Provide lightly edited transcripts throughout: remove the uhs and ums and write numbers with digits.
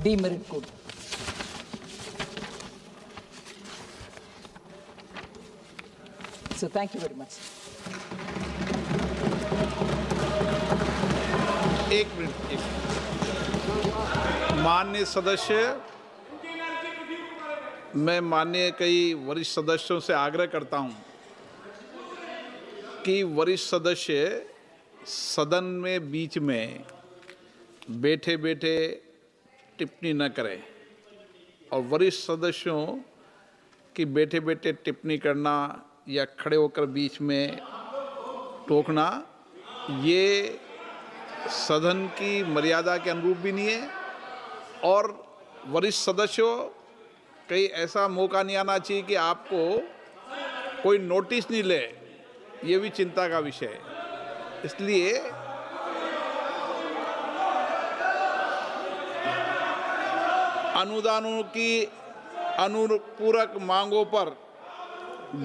demerit good. So thank you very much. एक minute. माननीय सदस्य, मैं माननीय कई वरिष्ठ सदस्यों से आग्रह करता हूं कि वरिष्ठ सदस्य सदन में बीच में बैठे बैठे टिप्पणी न करें और वरिष्ठ सदस्यों की बैठे बैठे टिप्पणी करना या खड़े होकर बीच में टोकना ये सदन की मर्यादा के अनुरूप भी नहीं है और वरिष्ठ सदस्यों कहीं ऐसा मौका नहीं आना चाहिए कि आपको कोई नोटिस नहीं ले, ये भी चिंता का विषय है। इसलिए अनुदानों की अनुपूरक मांगों पर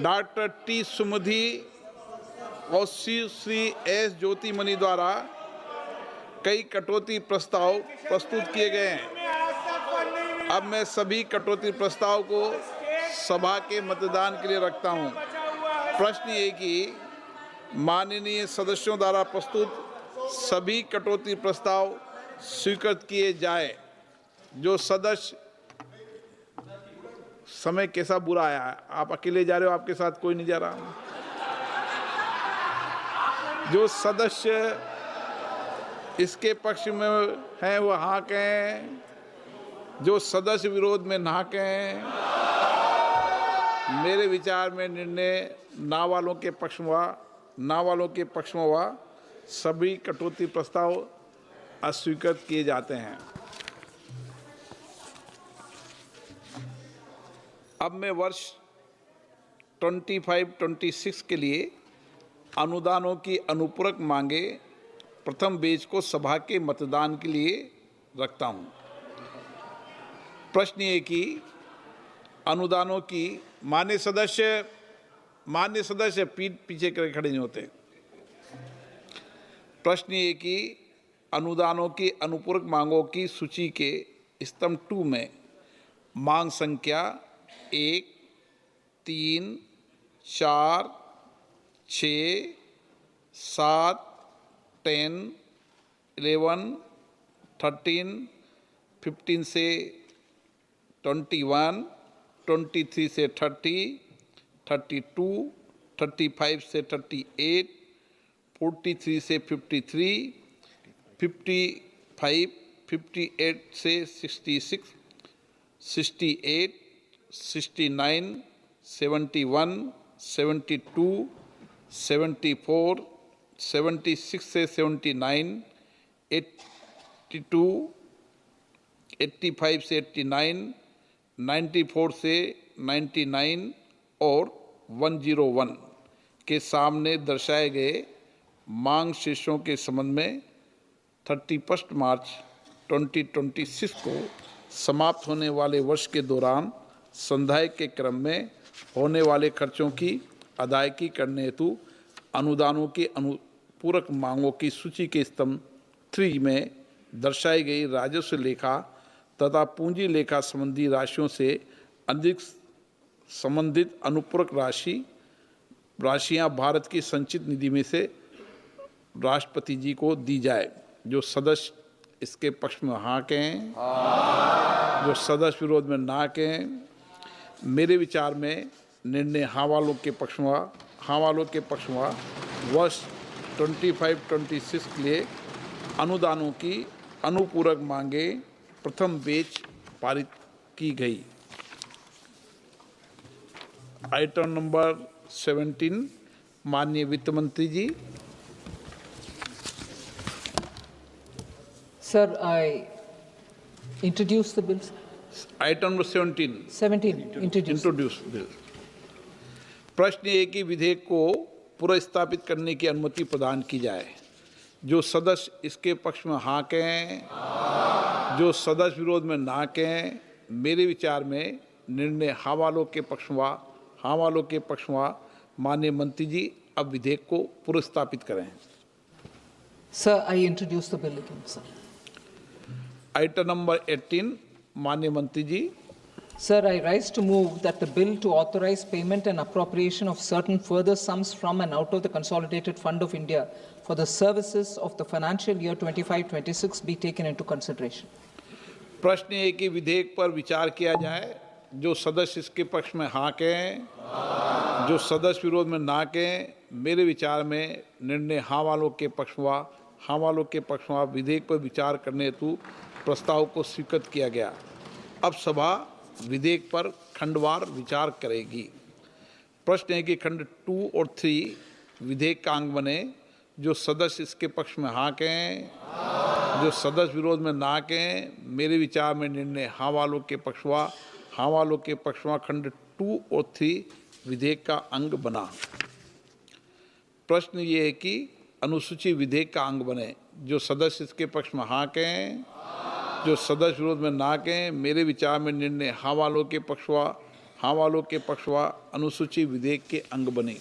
डॉक्टर टी सुमधि और श्री एस ज्योतिमणि द्वारा कई कटौती प्रस्ताव प्रस्तुत किए गए हैं। अब मैं सभी कटौती प्रस्ताव को सभा के मतदान के लिए रखता हूं। प्रश्न ये कि माननीय सदस्यों द्वारा प्रस्तुत सभी कटौती प्रस्ताव स्वीकृत किए जाए। जो सदस्य, समय कैसा बुरा आया है, आप अकेले जा रहे हो, आपके साथ कोई नहीं जा रहा। जो सदस्य इसके पक्ष में हैं वो हाँ कहें, जो सदस्य विरोध में ना कहें। मेरे विचार में निर्णय ना वालों के पक्ष में हुआ, ना वालों के पक्ष में हुआ। सभी कटौती प्रस्ताव अस्वीकृत किए जाते हैं। अब मैं वर्ष 25-26 के लिए अनुदानों की अनुपूरक मांगे प्रथम बेच को सभा के मतदान के लिए रखता हूं। प्रश्न ये कि अनुदानों की माननीय सदस्य पीछे करके खड़े नहीं होते। प्रश्न ये कि अनुदानों की अनुपूरक मांगों की सूची के स्तंभ 2 में मांग संख्या 1, 3, 4, 6, 7, 10, 11, 13, 15 से 21, 23 से 30, 32, 35 से 38, 43 से 53, 55, 58 से 66, 68, 69, 71, 72, 74, 76 से 79, 82, 85 से 89, 94 से 99 और 101 के सामने दर्शाए गए मांग शीर्षों के संबंध में 31 मार्च 2026 को समाप्त होने वाले वर्ष के दौरान संधाय के क्रम में होने वाले खर्चों की अदायगी करने हेतु अनुदानों की अनुपूरक मांगों की सूची के स्तंभ 3 में दर्शाई गई राजस्व लेखा तथा पूंजी लेखा संबंधी राशियों से अधिक संबंधित अनुपूरक राशियां भारत की संचित निधि में से राष्ट्रपति जी को दी जाए। जो सदस्य इसके पक्ष में हाँ कहें, जो सदस्य विरोध में ना कहें। मेरे विचार में निर्णय हाँ वालों के पक्ष में हुआ, हाँ वालों के पक्ष में हुआ। वर्ष 25-26 के लिए अनुदानों की अनुपूरक मांगे प्रथम बेच पारित की गई। आइटम नंबर 17, माननीय वित्त मंत्री जी। Sir, I introduce the bills. Item number 17, introduce bill. प्रश्न ये कि विधेयक को पुनर्स्थापित करने की अनुमति प्रदान की जाए। जो सदस्य इसके पक्ष में हाँ कहें, जो सदस्य विरोध में ना कहें। मेरे विचार में निर्णय हाँ वालों के पक्ष में हुआ, हाँ वालों के पक्ष में हुआ। माननीय मंत्री जी अब विधेयक को पुनर्स्थापित करें। Sir, I introduce the bill again, sir. Item number 18, माननीय मंत्री जी। Sir, I rise to move that the bill to authorize payment and appropriation of certain further sums from and out of the Consolidated Fund of India for the services of the financial year 25-26 be taken into consideration. प्रश्न ये कि विधेयक पर विचार किया जाए। जो सदस्य इसके पक्ष में हाँ कहें, जो सदस्य विरोध में ना कहें। मेरे विचार में निर्णय हाँ वालों के पक्ष हुआ। हाँ वालों के पक्ष हुआ। विधेयक पर विचार करने हेतु प्रस्ताव को स्वीकृत किया गया। अब सभा विधेयक पर खंडवार विचार करेगी। प्रश्न है कि खंड 2 और 3 विधेयक का अंग बने। जो सदस्य इसके पक्ष में हाँ कहें, जो सदस्य विरोध में ना कहें। मेरे विचार में निर्णय हाँ वालों के पक्ष हुआ। हाँ वालों के पक्ष हुआ। खंड 2 और 3 विधेयक का अंग बना। प्रश्न ये है कि अनुसूची विधेयक का अंग बने। जो सदस्य इसके पक्ष में हाँ कहें, जो सदस्य विरोध में ना कहें। मेरे विचार में निर्णय हाँ वालों के पक्ष हुआ। हाँ वालों के पक्ष हुआ। अनुसूची विधेयक के अंग बने।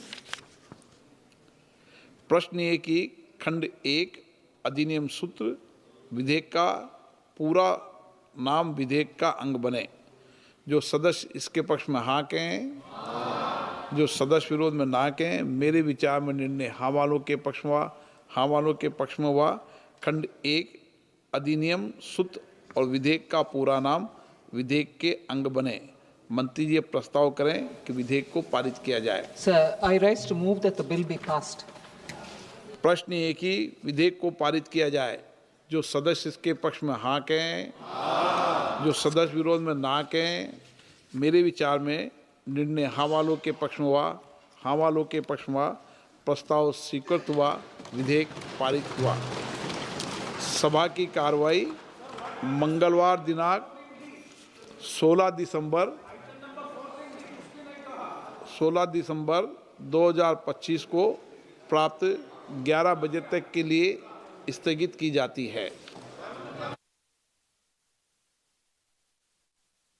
प्रश्न ये कि खंड 1 अधिनियम सूत्र विधेयक का पूरा नाम विधेयक का अंग बने। जो सदस्य इसके पक्ष में हाँ कहें, जो सदस्य विरोध में ना कहें। मेरे विचार में निर्णय हाँ वालों के पक्ष में हुआ। हाँ वालों के पक्ष में हुआ। खंड 1 अधिनियम सूत्र और विधेयक का पूरा नाम विधेयक के अंग बने। मंत्री जी प्रस्ताव करें कि विधेयक को पारित किया जाए। Sir, I rise to move that the bill be passed. प्रश्न ये कि विधेयक को पारित किया जाए। जो सदस्य इसके पक्ष में हाँ कहें, जो सदस्य विरोध में ना कहें। मेरे विचार में निर्णय हाँ वालों के पक्ष में हुआ। हाँ वालों के पक्ष में हुआ। प्रस्ताव स्वीकृत हुआ। विधेयक पारित हुआ। सभा की कार्रवाई मंगलवार दिनांक 16 दिसंबर 2025 को प्राप्त 11 बजे तक के लिए स्थगित की जाती है।